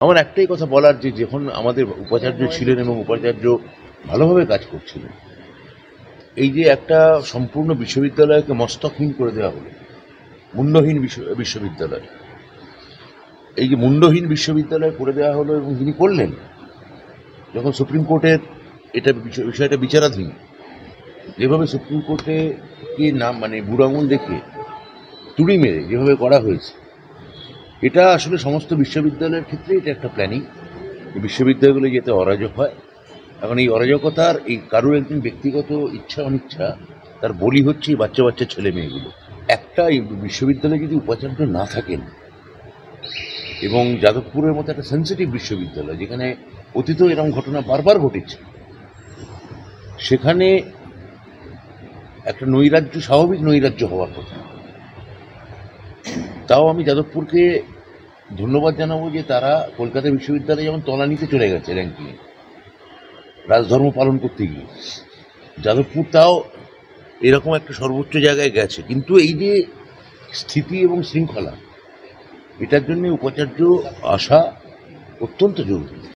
আমার একটাই কথা বলার যে যখন আমাদের উপাচার্য ছিলেন এবং উপাচার্য ভালোভাবে কাজ করছিলেন, এই যে একটা সম্পূর্ণ বিশ্ববিদ্যালয়কে মস্তকহীন করে দেওয়া হলো, মুন্ডহীন বিশ্ববিদ্যালয়, এই যে মুন্ডহীন বিশ্ববিদ্যালয় করে দেওয়া হলো এবং তিনি করলেন যখন সুপ্রিম কোর্টের এটা বিষয়টা বিচারাধীন, যেভাবে সুপ্রিম কোর্টে কি নাম মানে বুড়ো আঙুল দেখে তুড়ি মেরে যেভাবে করা হয়েছে, এটা আসলে সমস্ত বিশ্ববিদ্যালয়ের ক্ষেত্রে এটা একটা প্ল্যানিং, বিশ্ববিদ্যালয়গুলো যাতে অরাজক হয়। এখন এই অরাজকতার এই কারোর একজন ব্যক্তিগত ইচ্ছা অনিচ্ছা তার বলি হচ্ছে এই বাচ্চা বাচ্চা ছেলে মেয়েগুলো। একটা এই বিশ্ববিদ্যালয়ে যদি উপাচার্য না থাকেন এবং যাদবপুরের মতো একটা সেন্সিটিভ বিশ্ববিদ্যালয় যেখানে অতীতেও এরকম ঘটনা বারবার ঘটেছে, সেখানে একটা নৈরাজ্য, স্বাভাবিক নৈরাজ্য হওয়ার কথা। তাও আমি যাদবপুরকে ধন্যবাদ জানাবো যে তারা কলকাতা বিশ্ববিদ্যালয়ে যেমন তলানিতে চলে গেছে র্যাঙ্কিংয়ে রাজধর্ম পালন করতে গিয়ে, যাদবপুর তাও এরকম একটা সর্বোচ্চ জায়গায় গেছে। কিন্তু এই যে স্থিতি এবং শৃঙ্খলা, এটার জন্য উপাচার্য আসা অত্যন্ত জরুরি।